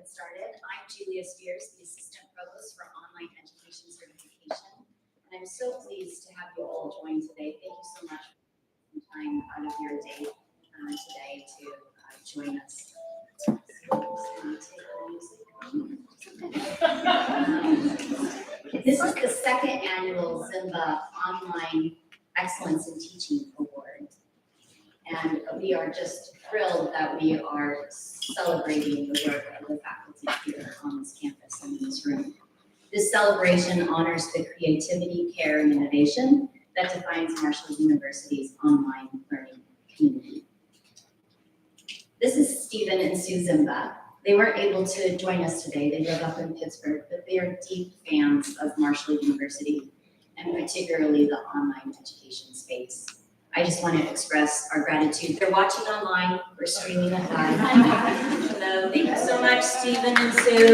get started. I'm Julia Spears, the Assistant Provost for Online Education Certification, and I'm so pleased to have you all join today. Thank you so much for taking time out of your day today to join us. This is the second annual Zemba Online Excellence in Teaching Award. And we are just thrilled that we are celebrating the work of the faculty here on this campus and in this room. This celebration honors the creativity, care, and innovation that defines Marshall University's online learning community. This is Stephen and Sue Zemba. They weren't able to join us today. They live up in Pittsburgh, but they are deep fans of Marshall University and particularly the online education space. I just want to express our gratitude. They're watching online. We're streaming it live. Hello. Thank you so much, Stephen and Sue.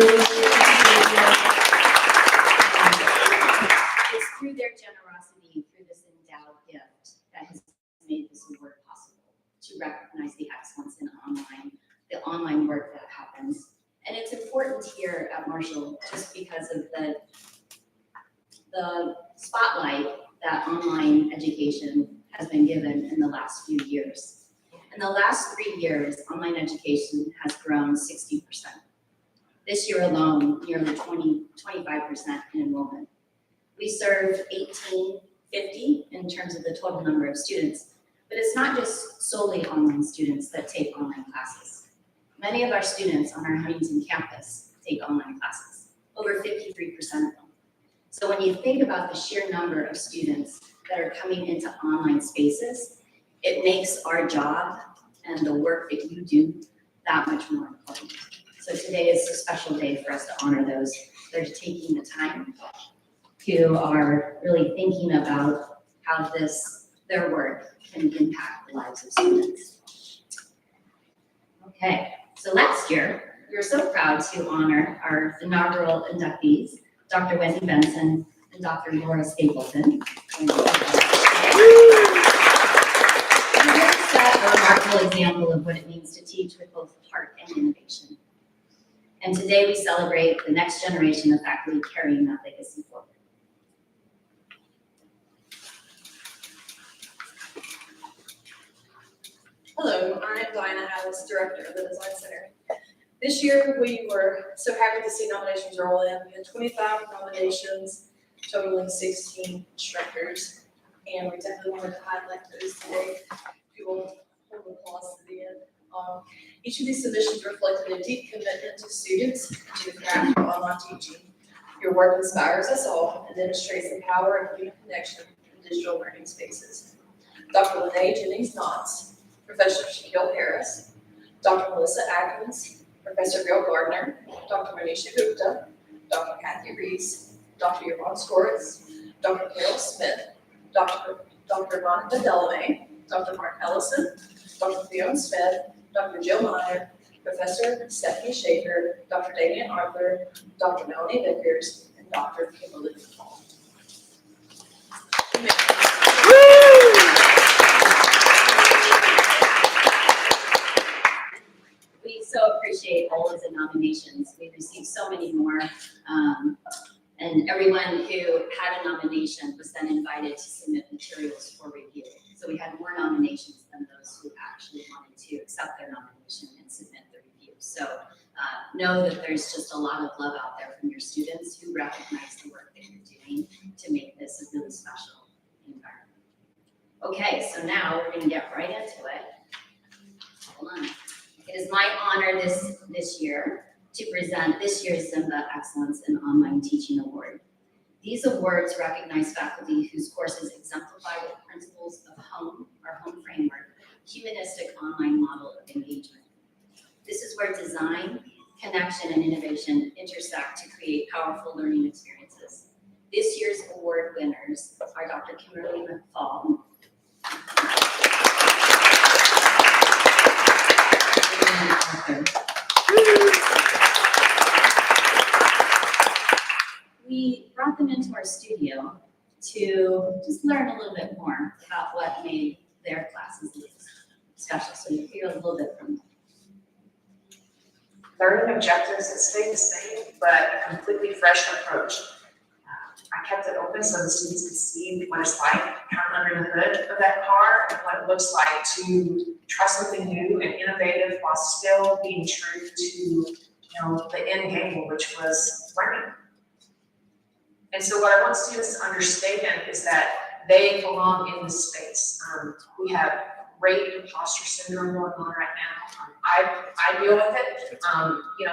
It's through their generosity, through this endowed gift, that has made this award possible to recognize the excellence in the online work that happens. And it's important here at Marshall just because of the spotlight that online education has been given in the last few years. In the last 3 years, online education has grown 60%. This year alone, nearly 25% in enrollment. We serve 1,850 in terms of the total number of students, but it's not just solely online students that take online classes. Many of our students on our Huntington campus take online classes, over 53% of them. So when you think about the sheer number of students that are coming into online spaces, it makes our job and the work that you do that much more important. So today is a special day for us to honor those that are taking the time, who are really thinking about how their work can impact the lives of students. Okay, so last year, we were so proud to honor our inaugural inductees, Dr. Wendy Benson and Dr. Laura Stapleton. We set a remarkable example of what it means to teach with both heart and innovation. And today we celebrate the next generation of faculty carrying that legacy forward. Hello, I'm Diana Hallis, Director of the Design Center. This year, we were so happy to see nominations roll in. We had 25 nominations, totaling 16 instructors, and we definitely wanted to highlight those today. If you will hold applause to the end. Each of these submissions reflected a deep commitment to students and to the craft of online teaching. Your work inspires us all and demonstrates the power of human connection in digital learning spaces. Dr. Lene Jennings-Knotts, Professor Shaquille Harris, Dr. Melissa Atkins, Professor Bill Gardner, Dr. Manisha Gupta, Dr. Kathy Reese, Dr. Yvonne Swartz, Dr. Carol Smith, Dr. Monica Delamay, Dr. Mark Ellison, Dr. Fiona Smith, Dr. Jill Meyer, Professor Stephanie Schaefer, Dr. Damian Arthur, Dr. Melanie Vickers, and Dr. Kimberly Paul. We so appreciate all of the nominations. We've received so many more, and everyone who had a nomination was then invited to submit materials for review. So we had more nominations than those who actually wanted to accept their nomination and submit the review. So know that there's just a lot of love out there from your students who recognize the work that you're doing to make this a really special environment. Okay, so now we're going to get right into it. Hold on. It is my honor this year to present this year's Zemba Excellence in Online Teaching Award. These awards recognize faculty whose courses exemplify the principles of our home framework, humanistic online model of engagement. This is where design, connection, and innovation intersect to create powerful learning experiences. This year's award winners are Dr. Kimberly McFall, We brought them into our studio to just learn a little bit more about what made their classes special. So you hear a little bit from them. learning objectives that stayed the same, but a completely fresh approach. I kept it open so the students could see what it's like kind of under the hood of that car and what it looks like to try something new and innovative while still being true to the end game, which was learning. And so what I want students to understand is that they belong in this space. We have great imposter syndrome going on right now. I deal with it.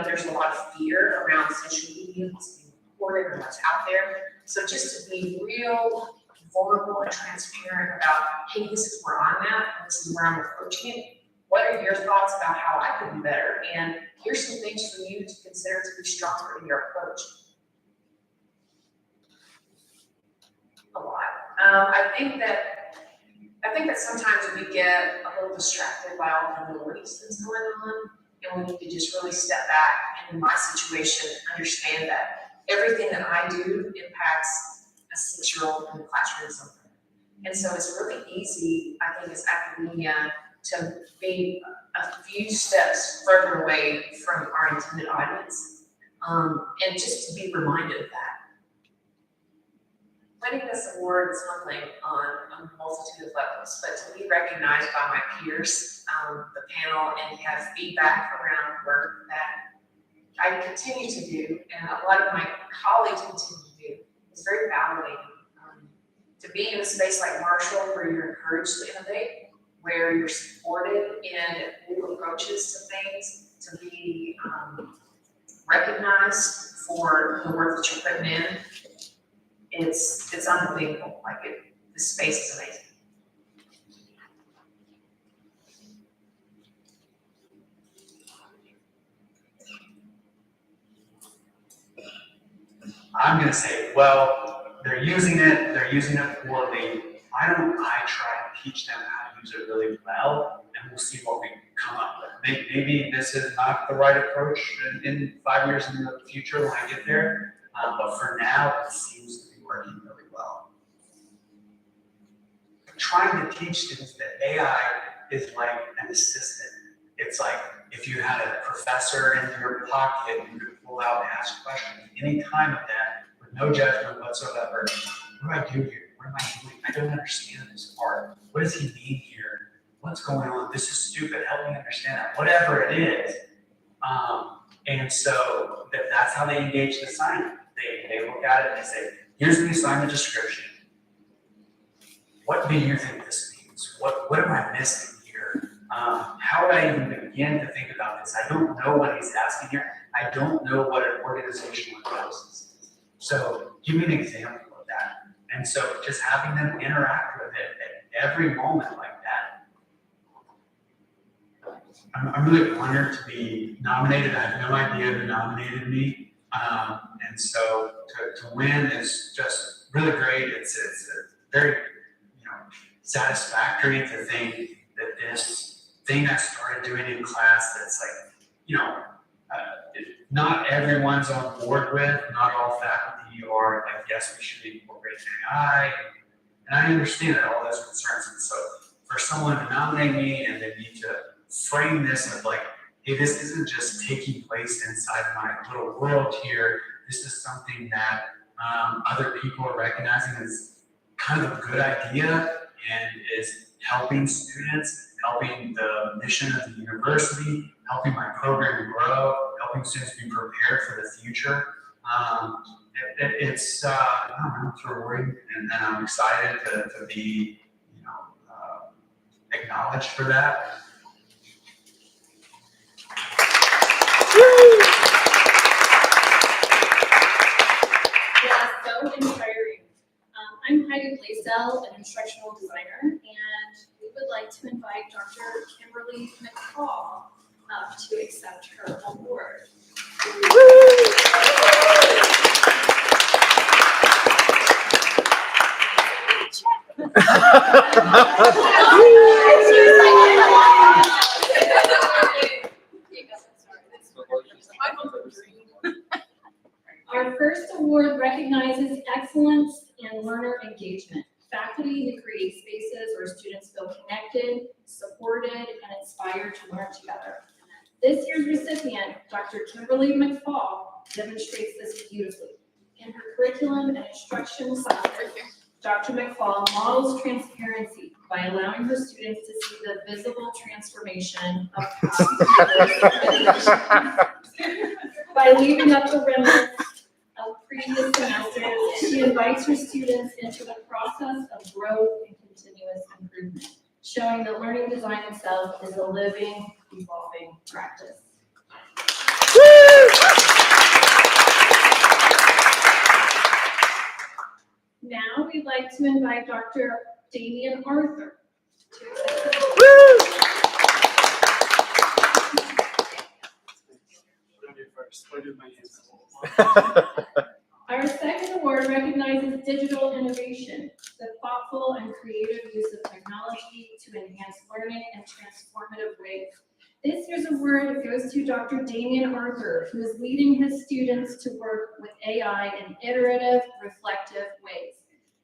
There's a lot of fear around social media, what's being reported and what's out there. So just to be real vulnerable and transparent about, hey, this is where I'm at, this is where I'm approaching it. What are your thoughts about how I could be better? And here's some things for you to consider to be stronger in your approach. A lot. I think that sometimes we get a little distracted by all the noise that's going on, and we need to just really step back and, in my situation, understand that everything that I do impacts a 6-year-old in the classroom something. And so it's really easy, I think, as academia to be a few steps further away from our intended audience, and just to be reminded of that. Winning this award is one thing on a multitude of levels, but to be recognized by my peers, the panel, and have feedback around work that I continue to do, and a lot of my colleagues continue to do, is very validating. To be in a space like Marshall, where you're encouraged to innovate, where you're supported in new approaches to things, to be recognized for the work that you're putting in, it's unbelievable. This space is amazing. I'm going to say, well, they're using it poorly. Why don't I try and teach them how to use it really well, and we'll see what we come up with. Maybe this is not the right approach in 5 years in the future when I get there, but for now, it seems to be working really well. Trying to teach students that AI is like an assistant. It's like if you had a professor in your pocket, you could pull out and ask questions any time of that with no judgment whatsoever. What do I do here? What am I doing? I don't understand this part. What does he mean here? What's going on? This is stupid. Help me understand that. Whatever it is. And so that's how they engage the assignment. They look at it and they say, here's the assignment description. What do you think this means? What am I missing here? How would I even begin to think about this? I don't know what he's asking here. I don't know what an organizational analysis is. So give me an example of that. And so just having them interact with it at every moment like that. I'm really honored to be nominated. I have no idea who nominated me. And so to win is just really great. It's very satisfactory to think that this thing I started doing in class that's not everyone's on board with, not all faculty are like, yes, we should incorporate AI. And I understand that, all those concerns. And so for someone to nominate me and they need to frame this of like, hey, this isn't just taking place inside my little world here. This is something that other people are recognizing as kind of a good idea and is helping students, helping the mission of the university, helping my program grow, helping students be prepared for the future. It's rewarding, and I'm excited to be acknowledged for that. Yeah, so inspiring. I'm Heidi Blaisdell, an instructional designer, and we would like to invite Dr. Kimberly McCall up to accept her award. Our first award recognizes excellence in learner engagement. Faculty who create spaces where students feel connected, supported, and inspired to learn together. This year's recipient, Dr. Kimberly McFall, demonstrates this beautifully. In her curriculum and instruction classes, Dr. McFall models transparency by allowing her students to see the visible transformation of past years. By leaving up the remnants of previous semesters, she invites her students into the process of growth and continuous improvement, showing that learning design itself is a living, evolving practice. Now we'd like to invite Dr. Damian Arthur to accept Our second award recognizes digital innovation, the thoughtful and creative use of technology to enhance learning in transformative ways. This year's award goes to Dr. Damian Arthur, who is leading his students to work with AI in iterative, reflective ways.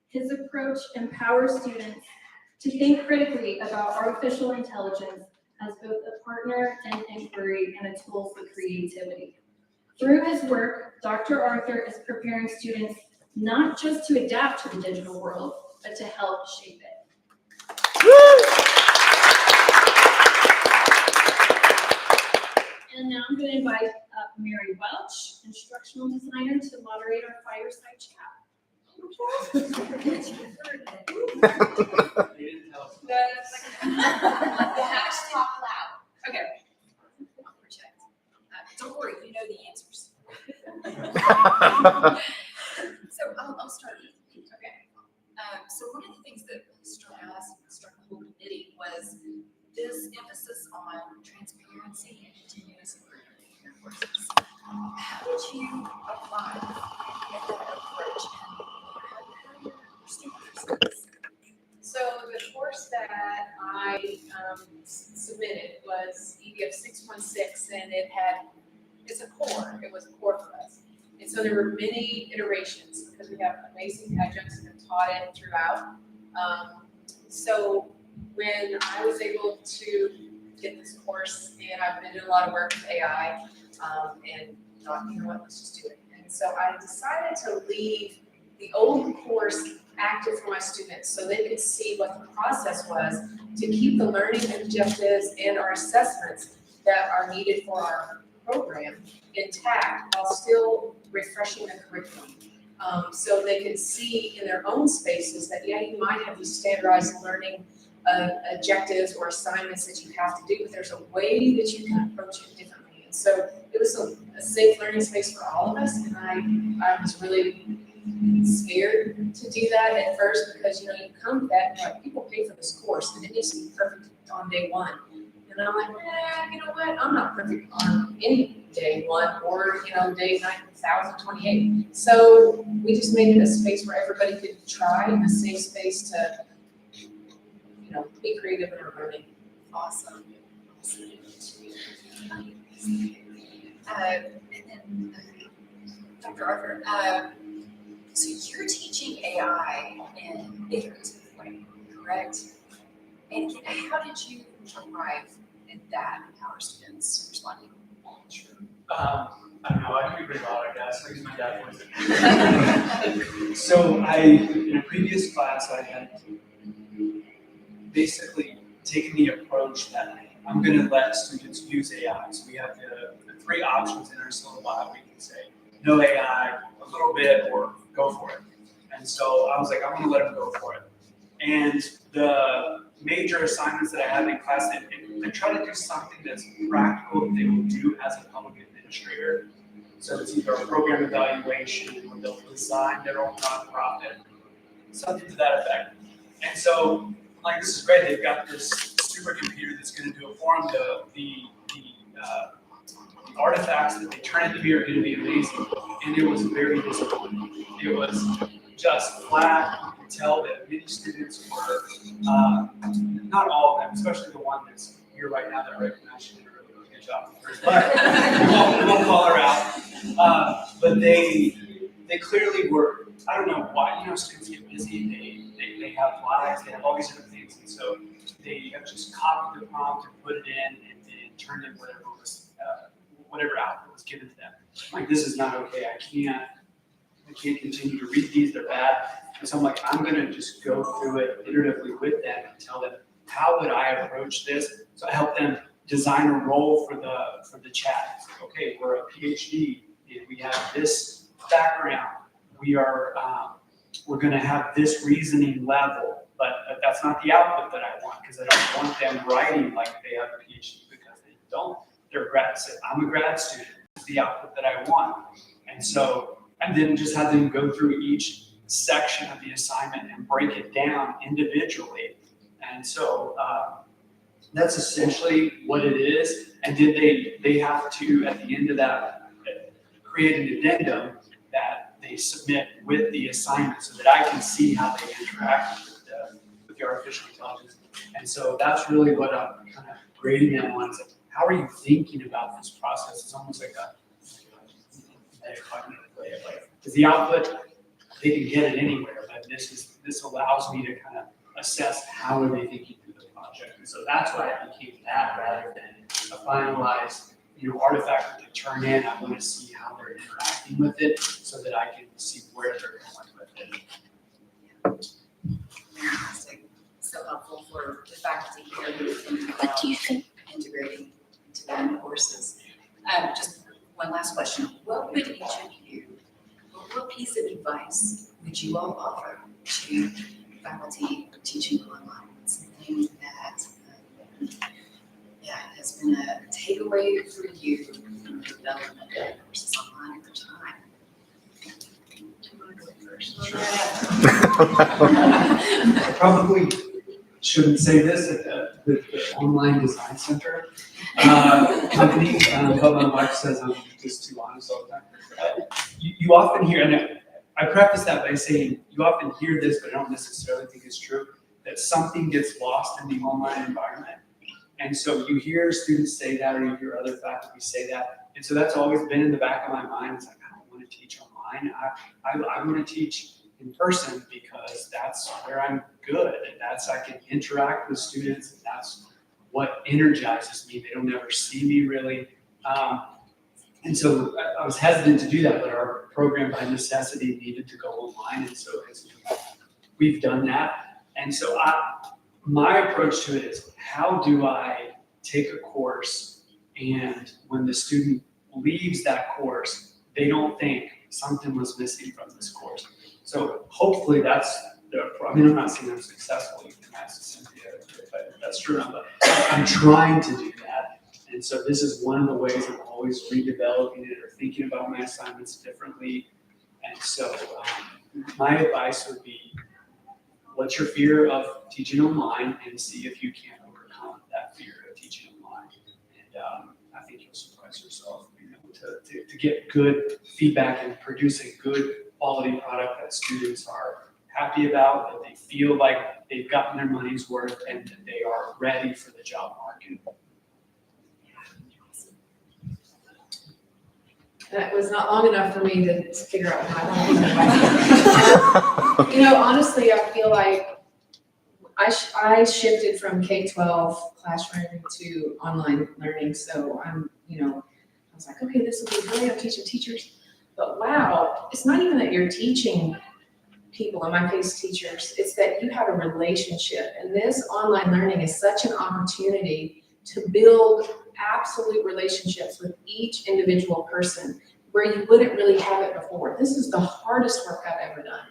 His approach empowers students to think critically about artificial intelligence as both a partner in inquiry and a tool for creativity. Through his work, Dr. Arthur is preparing students not just to adapt to the digital world, but to help shape it. And now I'm going to invite up Mary Welch, instructional designer, to moderate our fireside chat. You didn't tell us. You have to talk loud. Okay. I'll project. Don't worry, you know the answers. So I'll start. Okay. So one of the things that struck us, struck the whole committee, was this emphasis on transparency and continuous improvement in your courses. How did you apply that approach, and how your students? So the course that I submitted was EBF 616, and it's a core. It was a core for us. And so there were many iterations because we have amazing adjuncts that have taught it throughout. So when I was able to get this course, and I've been doing a lot of work with AI, and thought, you know what, let's just do it. And so I decided to leave the old course active for my students so they could see what the process was to keep the learning objectives and our assessments that are needed for our program intact while still refreshing the curriculum. So they could see in their own spaces that, yeah, you might have these standardized learning objectives or assignments that you have to do, but there's a way that you can approach it differently. And so it was a safe learning space for all of us, and I was really scared to do that at first because, you come to that and like, people pay for this course and it needs to be perfect on day one. And I'm like, you know what? I'm not perfect on any day one or, day 9,028. So we just made it a space where everybody could try, and a safe space to, be creative in our learning. Awesome. And then, Dr. Arthur, so you're teaching AI in an iterative way, correct? And how did you arrive at that and how our students responding? Sure. I don't know, I can be pretty loud, I guess. I use my dad voice. So in a previous class, I had basically taken the approach that I'm going to let students use AI. So we have the three options in our syllabi. We can say no AI, a little bit, or go for it. And so I was like, I'm going to let them go for it. And the major assignments that I have in class, I try to do something that's practical that they will do as a public administrator. So it's either a program evaluation, or they'll design their own nonprofit, something to that effect. And so, like, this is great. They've got this supercomputer that's going to do it for them. The artifacts that they turn into are going to be amazing. And it was very disappointing. It was just flat. You could tell that many students were, not all of them, especially the one that's here right now that I recognize she did a really good job. But we won't call her out. But they clearly were, I don't know why, students get busy, they have lives, they have all these different things, and so they have just copied the prompt and put it in and then turned in whatever was whatever output was given to them. Like, this is not okay, I can't continue to read these, they're bad. And so I'm like, I'm gonna just go through it iteratively with them and tell them, how would I approach this? So I help them design a role for the chat. It's like, okay, we're a PhD, and we have this background. We're gonna have this reasoning level, but that's not the output that I want, because I don't want them writing like they have a PhD, because they don't. They're grad student. I'm a grad student. It's the output that I want. And then just have them go through each section of the assignment and break it down individually. And so that's essentially what it is. And then they have to, at the end of that, create an addendum that they submit with the assignment so that I can see how they interact with the artificial intelligence. And so that's really what I'm kind of grading them on. Is like, how are you thinking about this process? It's almost like because the output, they can get it anywhere, but this allows me to kind of assess how are they thinking through the project. And so that's why I became that rather than a finalized, artifact that they turn in. I want to see how they're interacting with it so that I can see where they're going with it. Fantastic. So helpful for the faculty here who think about integrating into their courses. Just one last question. What would each of you, or what piece of advice would you all offer to faculty teaching online? Something that has been a takeaway for you from the development of courses online over time. Do you want to go first? I probably shouldn't say this at the online design center company, but my wife says I'm just too honest all the time. You often hear, and I preface that by saying, you often hear this, but I don't necessarily think it's true, that something gets lost in the online environment. And so you hear students say that, or you hear other faculty say that. And so that's always been in the back of my mind. It's like, I don't want to teach online. I want to teach in person because that's where I'm good, and I can interact with students, and that's what energizes me. They don't ever see me really. And so I was hesitant to do that, but our program by necessity needed to go online, and so we've done that. And so my approach to it is, how do I take a course, and when the student leaves that course, they don't think something was missing from this course. So hopefully that's I'm not saying I'm successful. You can ask Cynthia if that's true, but I'm trying to do that. And so this is one of the ways I'm always redeveloping it or thinking about my assignments differently. And so my advice would be, what's your fear of teaching online, and see if you can overcome that fear of teaching online. And I think you'll surprise yourself being able to get good feedback and produce a good quality product that students are happy about, that they feel like they've gotten their money's worth, and that they are ready for the job market. That was not long enough for me to figure out how I want to do it. Honestly, I feel like I shifted from K-12 classroom to online learning. So I was like, okay, this will be great. I'm teaching teachers. But wow, it's not even that you're teaching people, in my case, teachers. It's that you have a relationship. And this online learning is such an opportunity to build absolute relationships with each individual person where you wouldn't really have it before. This is the hardest work I've ever done.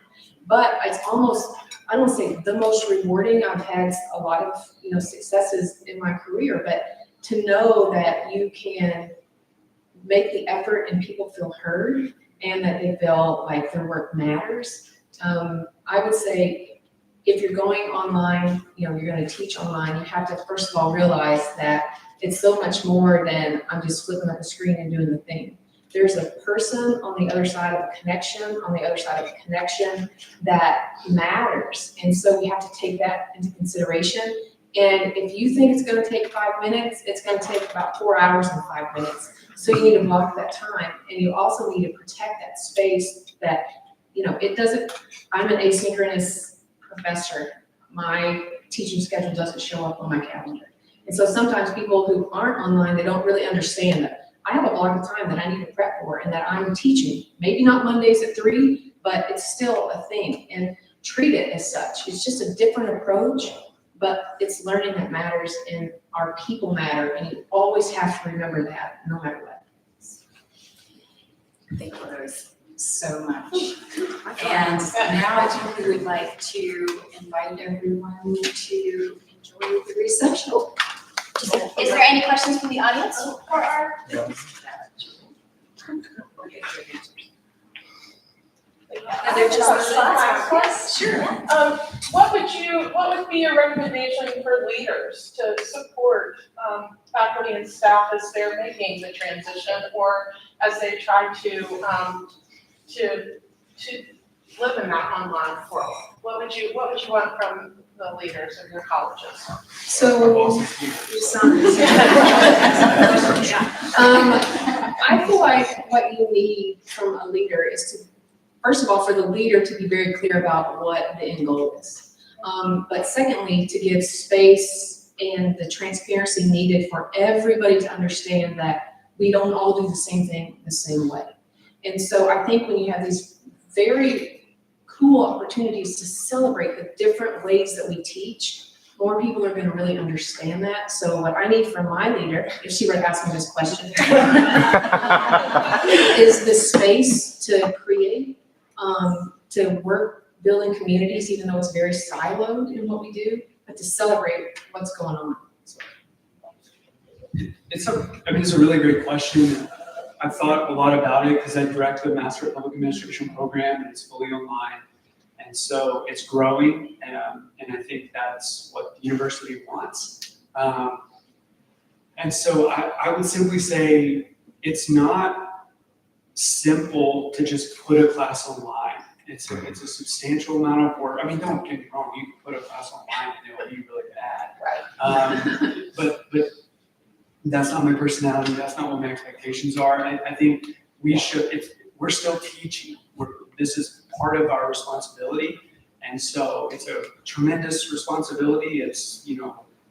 But it's almost, I don't say the most rewarding. I've had a lot of, successes in my career, but to know that you can make the effort and people feel heard and that they feel like their work matters. I would say if you're going online, you're going to teach online, you have to first of all realize that it's so much more than I'm just flipping up the screen and doing the thing. There's a person on the other side of a connection, that matters. And so we have to take that into consideration. And if you think it's going to take 5 minutes, it's going to take about 4 hours and 5 minutes. So you need to block that time. And you also need to protect that space that, it doesn't, I'm an asynchronous professor. My teaching schedule doesn't show up on my calendar. And so sometimes people who aren't online, they don't really understand that. I have a block of time that I need to prep for and that I'm teaching. Maybe not Mondays at 3, but it's still a thing, and treat it as such. It's just a different approach, but it's learning that matters and our people matter, and you always have to remember that no matter what. Thank you both so much. And now I think we would like to invite everyone to enjoy the reception. Is there any questions from the audience for our? Yes, sure. What would be your recommendation for leaders to support faculty and staff as they're making the transition or as they try to live in that online world? What would you want from the leaders of your colleges? So, I feel like what you need from a leader is to, first of all, for the leader to be very clear about what the end goal is. But secondly, to give space and the transparency needed for everybody to understand that we don't all do the same thing the same way. And so I think when you have these very cool opportunities to celebrate the different ways that we teach, more people are gonna really understand that. So what I need from my leader, if she were to ask me this question, is the space to create, to work building communities, even though it's very siloed in what we do, but to celebrate what's going on. It's a really great question. I've thought a lot about it because I direct the Master of Public Administration program, and it's fully online. And so it's growing, and I think that's what the university wants. And so I would simply say it's not simple to just put a class online. It's a substantial amount of work. I mean, don't get me wrong, you can put a class online and it will be really bad. But that's not my personality, that's not what my expectations are. I think we're still teaching. This is part of our responsibility. And so it's a tremendous responsibility. It's,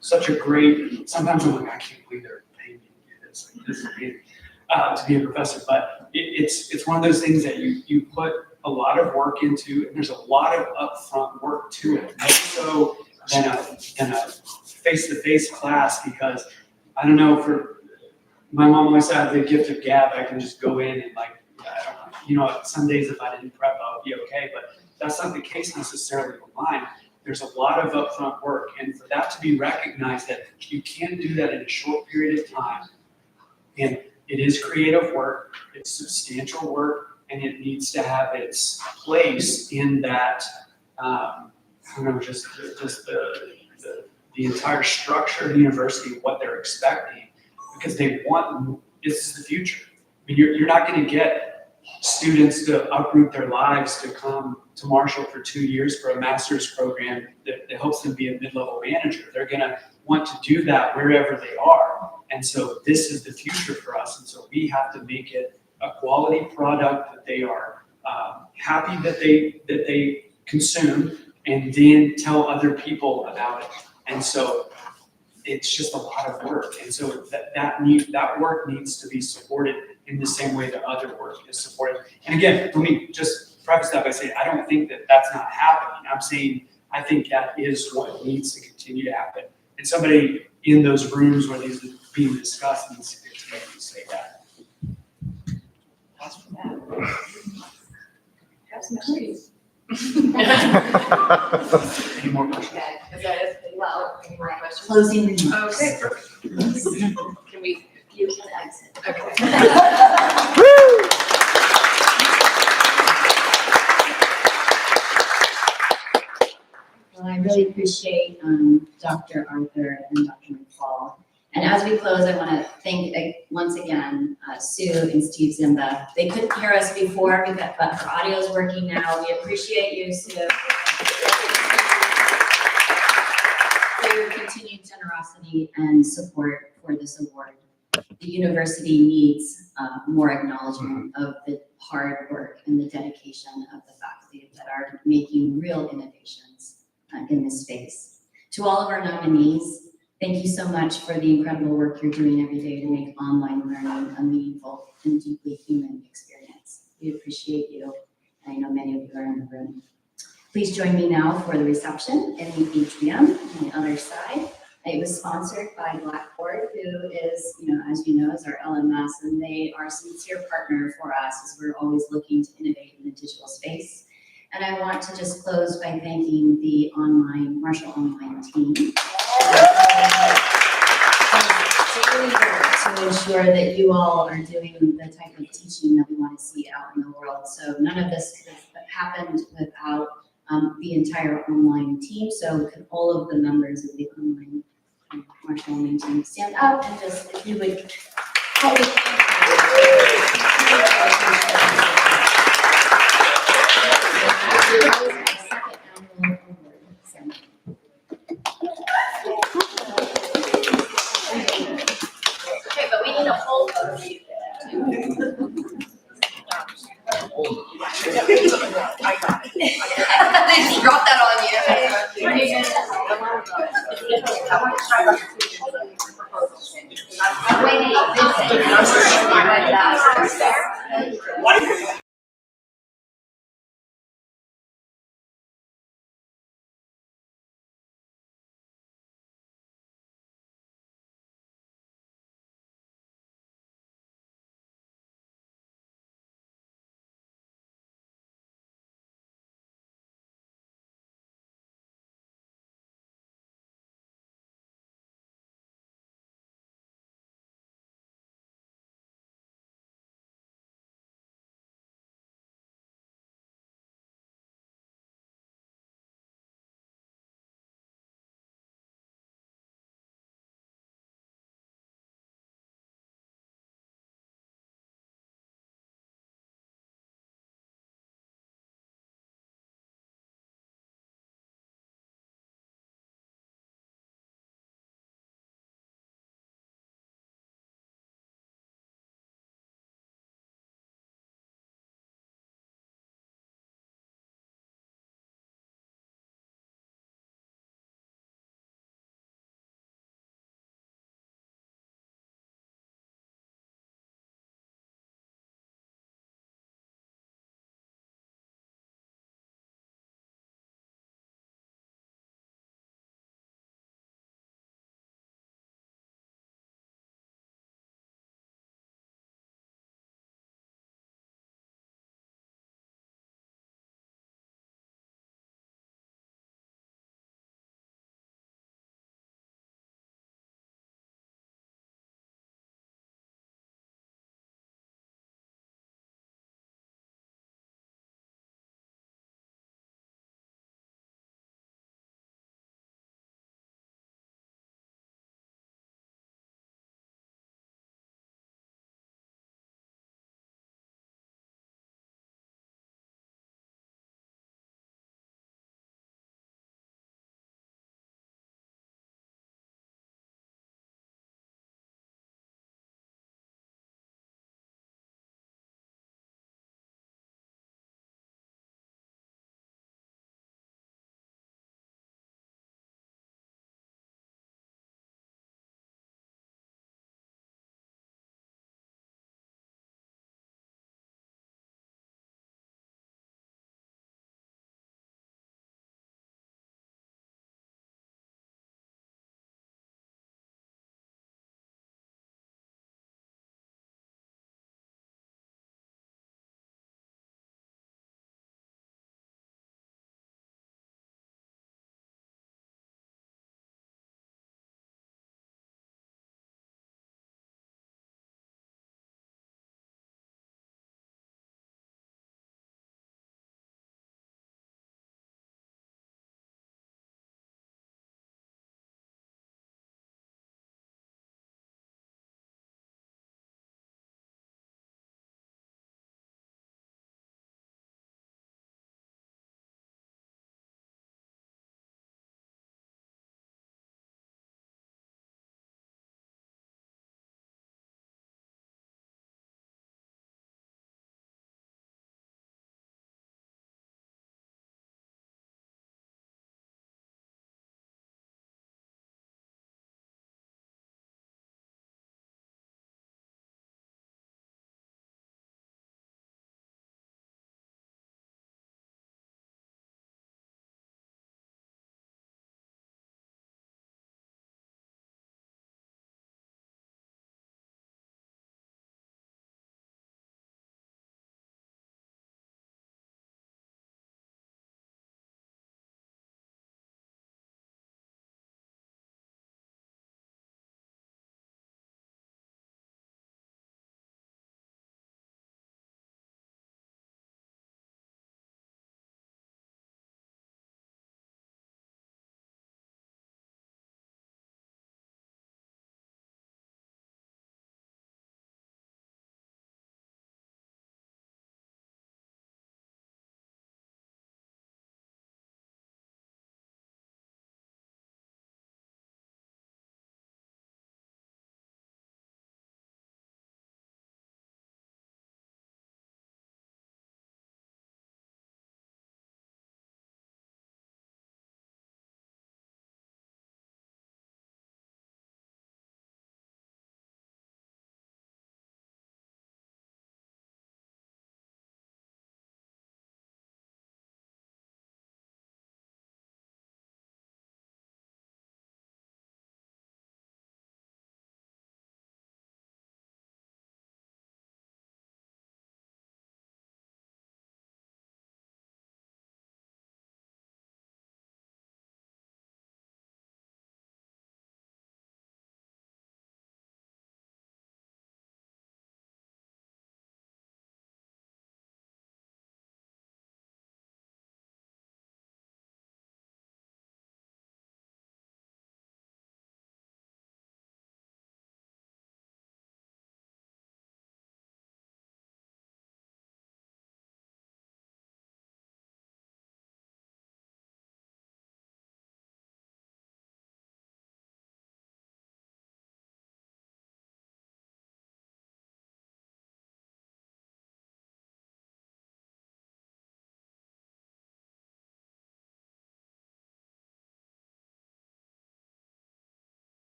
such a great, sometimes I'm like, I can't believe they're paying me to do this. Like, this is big, to be a professor. But it's one of those things that you put a lot of work into, and there's a lot of upfront work to it. More so than a face-to-face class, because I don't know, for my mom always had the gift of gab. I can just go in and some days if I didn't prep, I would be okay, but that's not the case necessarily online. There's a lot of upfront work, and for that to be recognized that you can do that in a short period of time, and it is creative work, it's substantial work, and it needs to have its place in that, just the entire structure of the university, what they're expecting, because this is the future. I mean, you're not going to get students to uproot their lives to come to Marshall for 2 years for a master's program that helps them be a mid-level manager. They're going to want to do that wherever they are. And so this is the future for us. And so we have to make it a quality product that they are happy that they consume, and then tell other people about it. And so it's just a lot of work. And so that work needs to be supported in the same way that other work is supported. And again, let me just preface that by saying, I don't think that that's not happening. I'm saying, I think that is what needs to continue to happen. And somebody in those rooms where these are being discussed needs to continue to say that. That's for that. Have some trees. Any more questions? Okay, is that it? Well, any more questions? Closing remarks. Okay, perfect. Can we? You can exit. Okay. Well, I really appreciate Dr. Arthur and Dr. McFall. And as we close, I want to thank once again Sue and Steve Zemba. They couldn't hear us before, but our audio is working now. We appreciate you, Sue, for your continued generosity and support for this award. The university needs more acknowledgement of the hard work and the dedication of the faculty that are making real innovations in this space. To all of our nominees, Thank you so much for the incredible work you're doing every day to make online learning a meaningful and deeply human experience. We appreciate you, and I know many of you are in the room. Please join me now for the reception in the atrium on the other side. It was sponsored by Blackboard, who is, as you know, is our LMS, and they are a sincere partner for us as we're always looking to innovate in the digital space. And I want to just close by thanking the Marshall Online team. Daily work to ensure that you all are doing the type of teaching that we want to see out in the world. So none of this could have happened without the entire online team. So could all of the members of the online Marshall Online team stand up and just, if you would, help me Okay, but we need a whole photo of you. I got it. They just dropped that on you. I'm waiting.